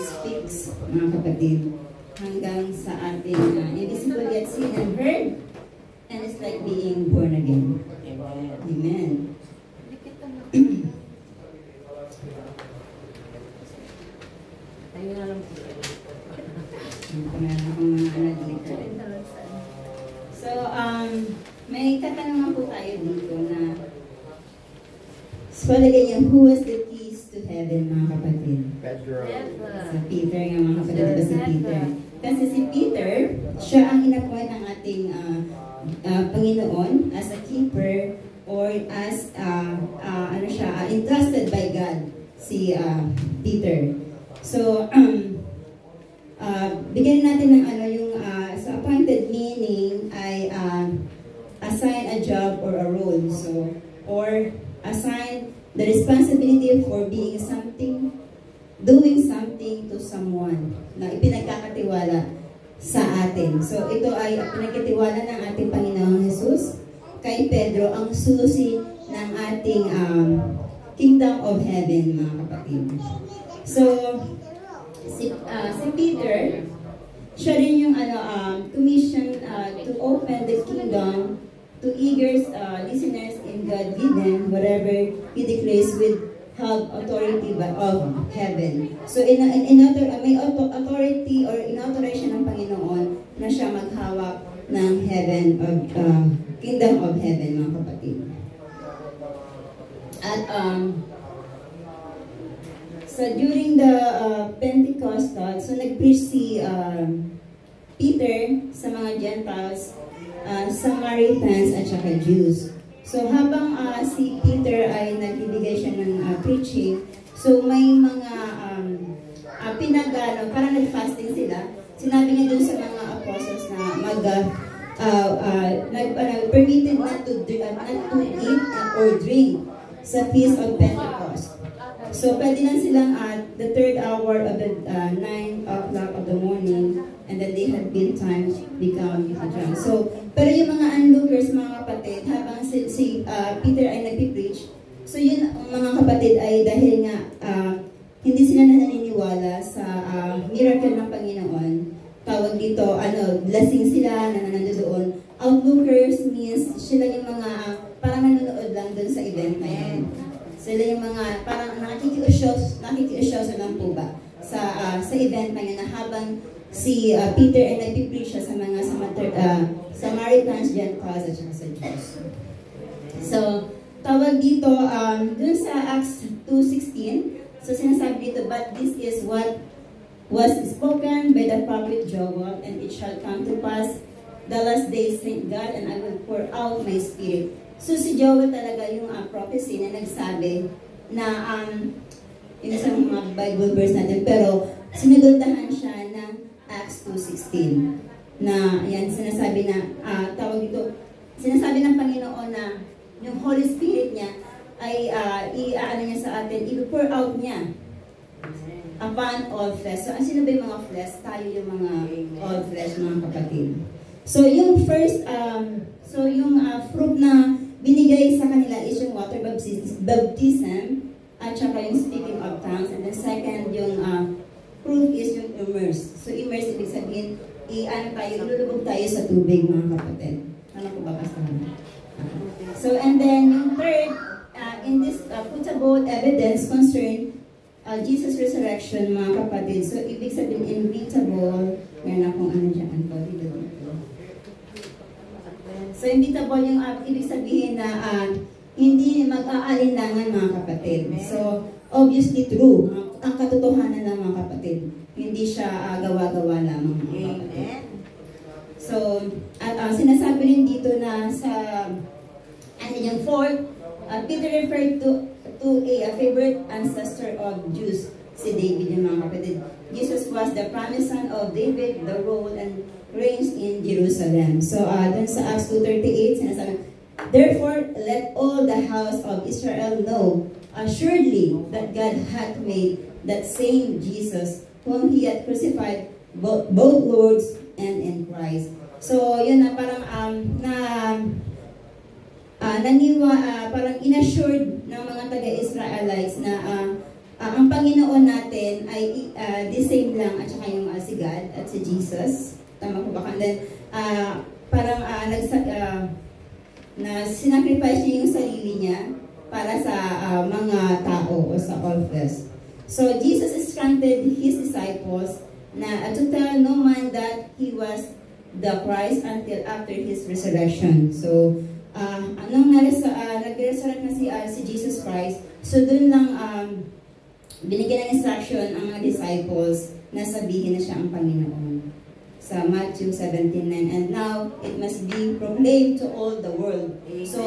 speaks, mga kapatid, hanggang sa ating invisible yet seen and heard, and it's like being born again. Amen. So, may katanungan po tayo dito na so, palagay niya, who was the keys to heaven, mga kapatid? Pedro. Si Peter nga, mga kapatid, diba si Peter? Kasi si Peter, siya ang inappoint ng ating Panginoon as a keeper or as, entrusted by God, si Peter. So, bigyan natin ng yung sa appointed meaning ay assign a job or a role. So, or assign the responsibility for being something, doing something to someone na ipinagkakatiwala sa atin. So, ito ay pinagkatiwala ng ating Panginoong Jesus kay Pedro, ang susi ng ating Kingdom of Heaven, mga kapatid. So, si Peter, siya rin yung commission to open the kingdom to eager listeners in God given whatever He declares with help authority of heaven. So may authority or inautoration ng Panginoon na siya maghawak ng heaven of kingdom of heaven, mga kapatid. At so during the Pentecostal, so nag-preach si Peter sa mga Gentiles, Samaritans at saka Jews. So habang si Peter ay nagbibigay siya ng preaching, so may mga parang nag-fasting sila. Sinabi niya dun sa mga apostles na permitted not to eat or drink sa Feast of Pentecost. So pwede lang silang at the 3rd hour of the 9 o'clock of the morning, and then they had been time become drunk. So, pero yung mga onlookers, mga kapatid, habang si Peter ay nagpipreach, so yun mga kapatid ay dahil nga hindi sila naniniwala sa miracle ng Panginoon. Tawag dito, blessing sila na nandoon. Outlookers means sila yung mga parang nanonood lang dun sa event na yun. Sila yung mga parang nakikiusyoso lang po ba sa event na yun na habang si Peter ay nagpipreach siya sa mga Samaritans, Gentiles at sa Jews. So, tawag dito dun sa Acts 2:16, so sinasabi dito, but this is what was spoken by the prophet Joel, and it shall come to pass the last days, said God, and I will pour out my spirit. So si Joel talaga yung prophecy na nagsabi na yung sa mga Bible verse natin, pero sinagultahan siya ng Acts 2:16 na yan sinasabi na tawag ito, sinasabi ng Panginoon na yung Holy Spirit niya ay iaano niya sa atin, i-pour out niya upon all flesh. So sino ba yung mga flesh? Tayo yung mga all flesh, mga kapatid. So yung first fruit na binigay sa kanila is yung water baptism at saka yung speaking of tongues, and then second yung fruit is yung immerse. So immerse ibig sabihin ilulubog tayo sa tubig, mga kapatid. Ano po ba kasama? So and then yung third in this putable evidence concern Jesus' resurrection, mga kapatid. So ibig sabihin inevitable, yan akong dyan po dito. So, inevitable yung ibig sabihin na hindi mag-aalinlangan, mga kapatid. So, obviously true. Ang katotohanan ng mga kapatid. Hindi siya gawa-gawa lamang, mga kapatid. So, at sinasabi rin dito na sa yung fourth, Peter referred to a favorite ancestor of Jews, si David, yung mga kapatid. Jesus was the promised son of David, the role and reigns in Jerusalem. So, dun sa Acts 2:38, sinasabi, therefore, let all the house of Israel know assuredly that God hath made that same Jesus, whom He had crucified, both Lords and in Christ. So, yun na parang parang inassured ng mga taga-Israelites na ang Panginoon natin ay the same lang at saka yung si God at si Jesus. Tama po ba? And then, parang na sinacrifice niya yung sarili niya para sa mga tao o sa all flesh. So, Jesus instructed His disciples na to tell no man that He was the Christ until after His resurrection. So, nung nag-resurrect na si Jesus Christ, so dun lang binigyan ng instruction ang mga disciples na sabihin na siya ang Panginoon. Sa Matthew 17:9, and now it must be proclaimed to all the world. Amen. So,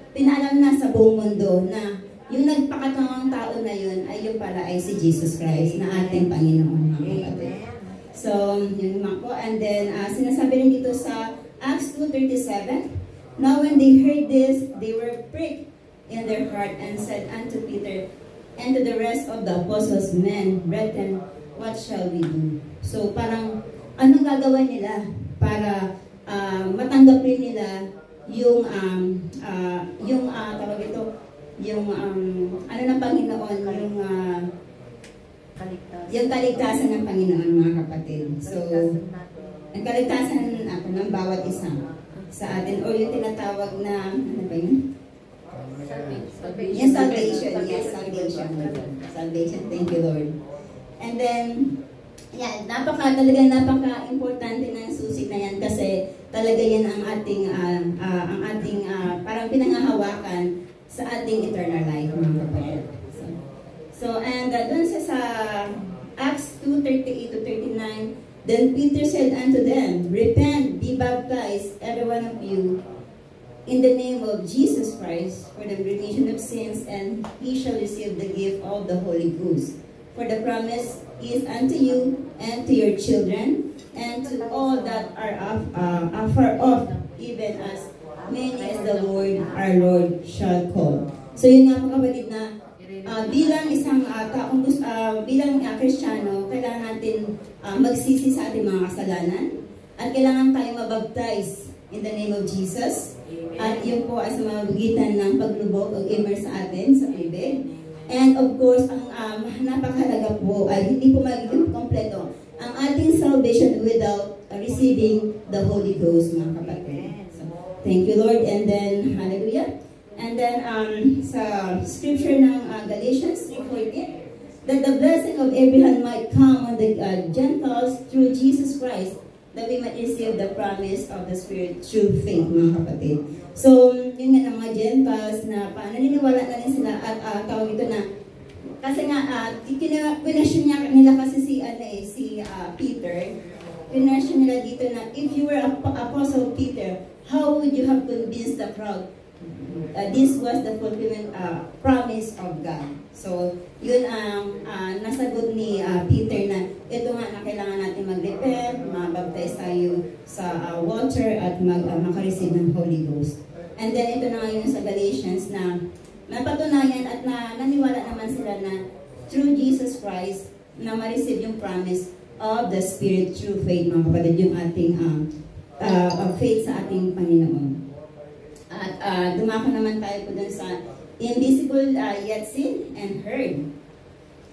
pinaalam na sa buong mundo na yung nagpakatawang tao na yun ay yung pala ay si Jesus Christ na ating Panginoon. Amen. So, yun naman po. And then, sinasabi rin dito sa Acts 2:37, now when they heard this, they were pricked in their heart and said unto Peter and to the rest of the apostles, men, brethren, what shall we do? So, parang anong gagawin nila para matanggapin nila yung tawag ito, yung ano ng Panginoon, yung kaligtasan ng Panginoon, mga kapatid. So, ang kaligtasan ng bawat isa sa atin, o yung tinatawag na, ano ba yun? Yes, salvation. Yes, salvation. Thank you, Lord. And then, yan, napaka-importante ng susi na yan kasi talaga yan ang ating parang pinangahawakan sa ating eternal life, mga kapatid. So and dun sa Acts 2:38-39, then Peter said unto them, repent, be baptized, every one of you, in the name of Jesus Christ, for the remission of sins, and ye shall receive the gift of the Holy Ghost. For the promise is unto you and to your children and to all that are afar off, even as many as the Lord our Lord shall call. So yun nga mga kapatid na bilang isang bilang Kristiyano, kailangan natin magsisi sa ating mga kasalanan at kailangan tayo mabaptize in the name of Jesus. At yun po ay sa mamagitan ng paglubog o immerse sa atin sa tubig. And of course, ang napakahalaga po ay hindi po magiging kompleto ang ating salvation without receiving the Holy Ghost, mga kapatid. So, thank you, Lord. And then, hallelujah. And then, sa scripture ng Galatians 3:14, that the blessing of Abraham might come on the Gentiles through Jesus Christ, that we might receive the promise of the Spirit through faith, mga kapatid. So, yun nga ng mga Gentiles na naniniwala na rin sila at tawag ito na, kasi nga, pinasyon nila kasi si Peter, pinasyon nila dito na, if you were Apostle Peter, how would you have convinced the crowd? This was the fulfillment promise of God. So, yun ang nasagot ni Peter na ito nga na kailangan natin mag-repent, mabaptize tayo sa water at makareceive ng Holy Ghost. And then ito na ngayon sa Galatians na napatunayan at naniwala naman sila na through Jesus Christ na ma-receive yung promise of the Spirit through faith, mga kapatid, yung ating faith sa ating Panginoon. At dumako naman tayo po dun sa invisible yet seen and heard.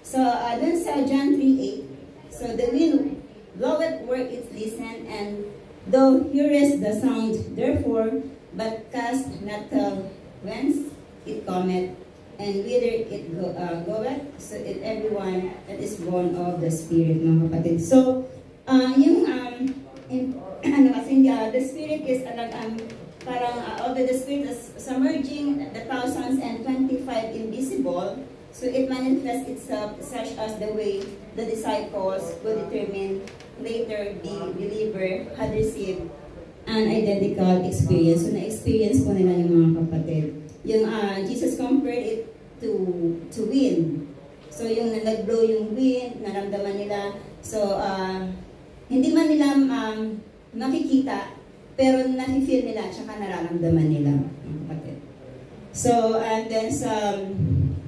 So, dun sa John 3:8, so the wind bloweth where it listen, and thou hearest the sound, therefore, but cast not tell whence it cometh, and whither it goeth, so it everyone that is born of the Spirit, mga kapatid. So, the Spirit is parang although the Spirit is submerging the thousands and 25 invisible, so it manifests itself such as the way the disciples will determine later the believer had received an identical experience. So na-experience po nila yung mga kapatid. Yung Jesus compared it to wind. So yung nag-blow yung wind, naramdaman nila. So hindi man nila makikita, pero nafe-feel nila at saka nararamdaman nila, mga kapatid. So, and then sa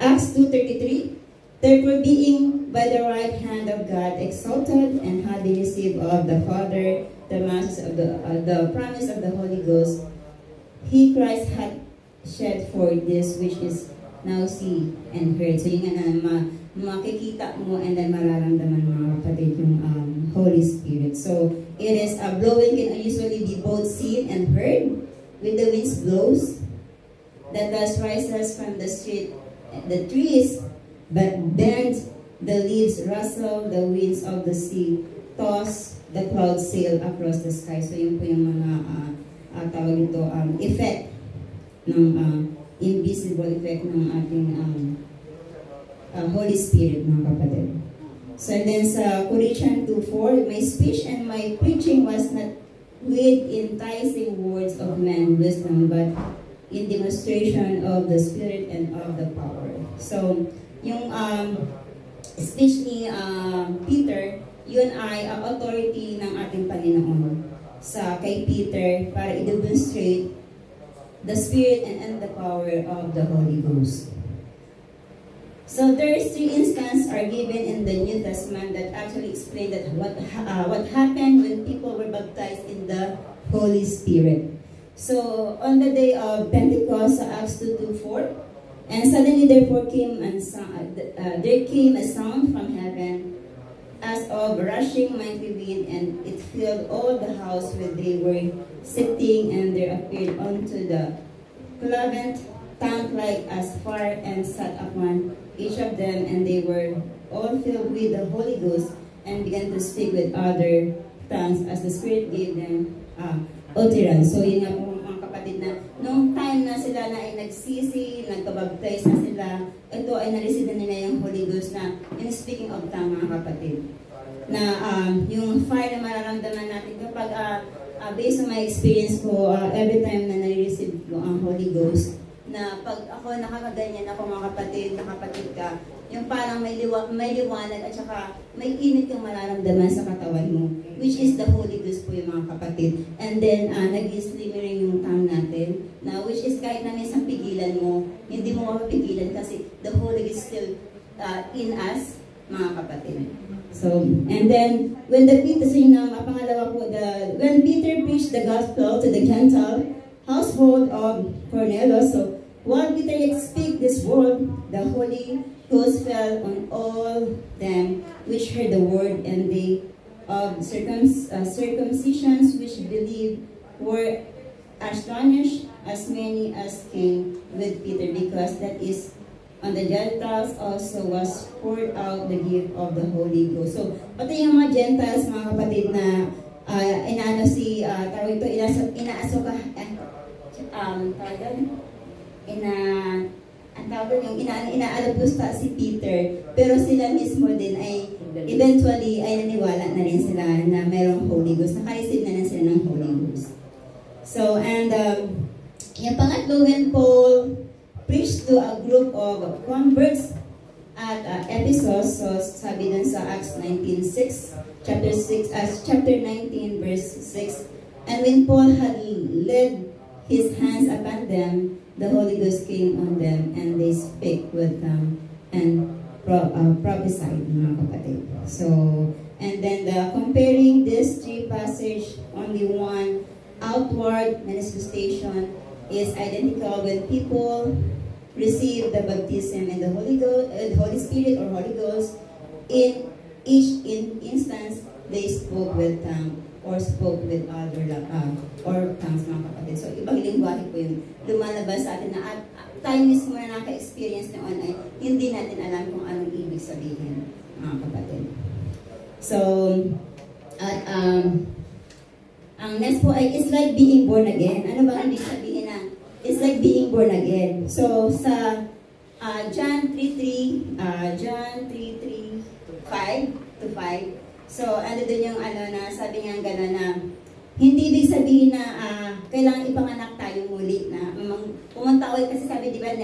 Acts 2:33, therefore being by the right hand of God exalted, and having received of the Father the promise of the Holy Ghost, He Christ had shed for this which is now see and heard. So yun nga na makikita mo and then mararamdaman mga kapatid yung Holy Spirit. So it is blowing can usually be both seen and heard. With the winds blows, that dust rises from the street, the trees, but bend the leaves, rustle the winds of the sea, toss the clouds, sail across the sky. So yun po yung mga tawag ito, effect ng invisible effect ng ating Holy Spirit, mga kapatid. So then sa Colossians 2:4, my speech and my preaching was not with enticing words of man wisdom, but in demonstration of the Spirit and of the power. So yung speech ni Peter, yun ay authority ng ating Panginoon sa kay Peter para i-demonstrate the Spirit and the power of the Holy Ghost. So there's 3 instances are given in the New Testament that actually explain that what happened when people were baptized in the Holy Spirit. So on the day of Pentecost, Acts 2:4, and suddenly there came a sound from heaven as of rushing mighty wind, and it filled all the house where they were sitting, and there appeared unto the cloven tongue like as fire, and sat upon each of them, and they were all filled with the Holy Ghost, and began to speak with other tongues as the Spirit gave them utterance. So yun nga po mga kapatid, na nung time na sila na ay nagsisi, nagpabaptize na sila, ito ay na-receive na nila yung Holy Ghost, na yung speaking of tongue, mga kapatid, na yung fire na mararamdaman natin kapag based on my experience ko, every time na na-receive ko ang Holy Ghost, na pag ako nakakaganyan ako, mga kapatid ka, yung parang may liwanag at saka may init yung mararamdaman sa katawan mo, which is the Holy Ghost po yung mga kapatid. And then nag-slimmering yung tongue natin, na which is kahit na minsan pigilan mo, hindi mo mapigilan kasi the Holy Ghost still in us, mga kapatid. So, and then when when Peter preached the gospel to the Gentile household of Cornelius, so while Peter yet speak this word, the Holy Ghost fell on all them which heard the word, and they of circumcisions which believed were astonished, as many as came with Peter, because that is on the Gentiles also was poured out the gift of the Holy Ghost. So pati yung mga Gentiles, mga kapatid, na inaalabgusta si Peter, pero sila mismo din ay eventually ay naniwala na rin sila na mayroong Holy Ghost, naka-receive na rin sila ng Holy Ghost. So, and yung pangatlo, when Paul preached to a group of converts at Ephesus, so sabi dun sa Acts 19:6, chapter 19 verse 6, and when Paul had laid his hands upon them, the Holy Ghost came on them, and they spake with them and prophesied, mga kapatid. So, and then comparing these 3 passages, only one outward manifestation is identical when people receive the baptism in the Holy Spirit or Holy Ghost. In each instance, they spoke with tongue or spoke with other or tongues, mga kapatid. So, ibang lingwahe po yung lumalabas sa atin, na at tayo mismo na naka-experience noon ay hindi natin alam kung anong ibig sabihin, mga kapatid. So, at ang next po ay it's like being born again. Ano ba ang ibig sabihin ng it's like being born again? So, sa John 3:3, 5-5, so, ano dun yung na sabi nga gano'n na hindi ibig sabihin na kailangan ipanganak tayo muli, na pumunta ulit kasi sabi di ba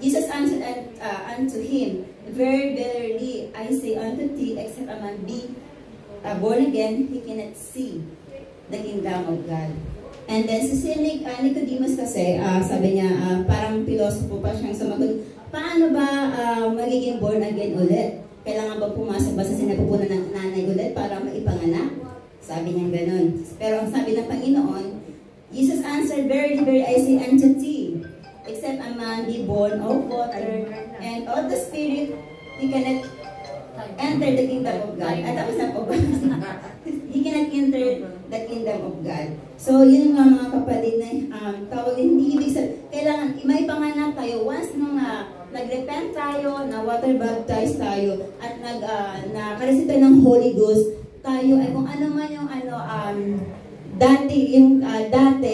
Jesus answered unto him, very verily I say unto thee, except a man be born again, he cannot see the kingdom of God. And then si Nicodemus kasi, sabi niya, parang pilosopo pa siyang sumagot, paano ba magiging born again ulit? Kailangan ba pumasok ba sa sinapupunan ng nanay ulit para maipanganak? Sabi niya gano'n. Pero ang sabi ng Panginoon, Jesus answered, verily, verily, I say unto thee, except a naman be born of water and of the Spirit, he cannot enter the kingdom of God. At tapos na po ba? He cannot enter the kingdom of God. So, yun nga mga kapatid na tawag, hindi ibig sabihin, kailangan, may panganak tayo, once nung nag-repent tayo, na water baptize tayo, at nakareceive tayo ng Holy Ghost, tayo ay kung ano man yung dati,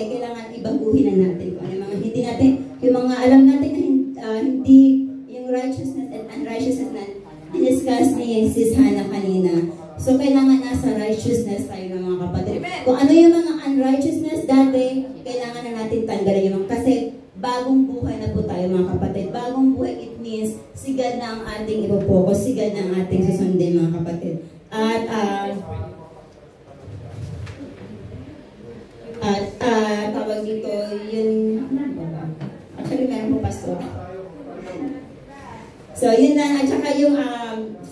kailangan ibaguhin na natin kung ano yung mga hindi natin, yung mga alam natin na hindi, yung righteousness and unrighteousness na diniscuss ni Sis Hannah kanina. So, kailangan nasa righteousness tayo ng mga kapatid. Kung ano yung mga unrighteousness dati, kailangan na natin tanggalin yung mga, kasi bagong buhay na po tayo mga kapatid. Bagong buhay, it means sigad na ang ating ipopokus, sigad na ang ating susundin mga kapatid. At tawag dito, yun, actually meron po pastor. So, yun lang. At saka yung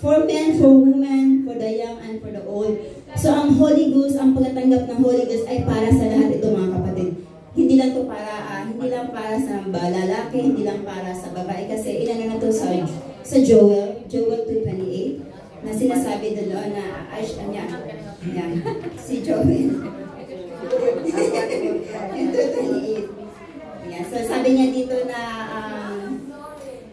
for men, for women, for the young, and for the old. So, ang Holy Ghost, ang pagkatanggap ng Holy Ghost ay para sa lahat ito mga kapatid. Hindi lang to para, hindi lang para sa lalaki, hindi lang para sa babae. Kasi ilan na to sa Joel 2:28, na sinasabi doon na, si Joel. 2:28. Yeah, so, sabi niya dito na,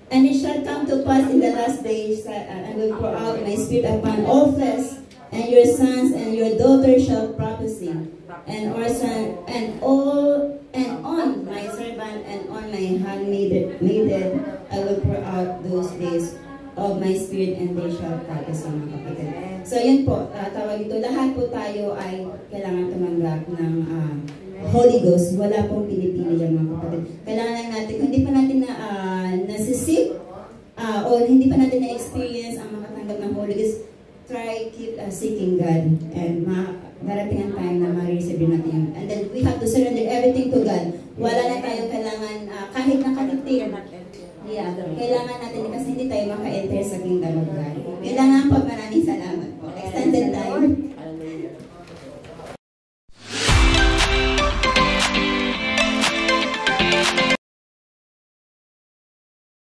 and it shall come to pass in the last days that I will pour out my spirit upon all flesh, and your sons and your daughters shall prophesy, and on my servant and on my handmaiden I will pour out those days of my spirit, and they shall prophesy, mga kapatid. So yun po, tawag ito, lahat po tayo ay kailangan tumanggap ng Holy Ghost. Wala pong pinipili yan mga kapatid. Kailangan lang natin, kung hindi pa natin nasisip o hindi pa natin na-experience ang makatanggap ng Holy Ghost, try keep seeking God, and darating ang time na ma-receive natin yun. And then we have to surrender everything to God. Wala na tayo kailangan, kahit nakatitig, kailangan natin kasi hindi tayo maka-enter sa kingdom of God. Kailangan po, maraming salamat po. Extended time.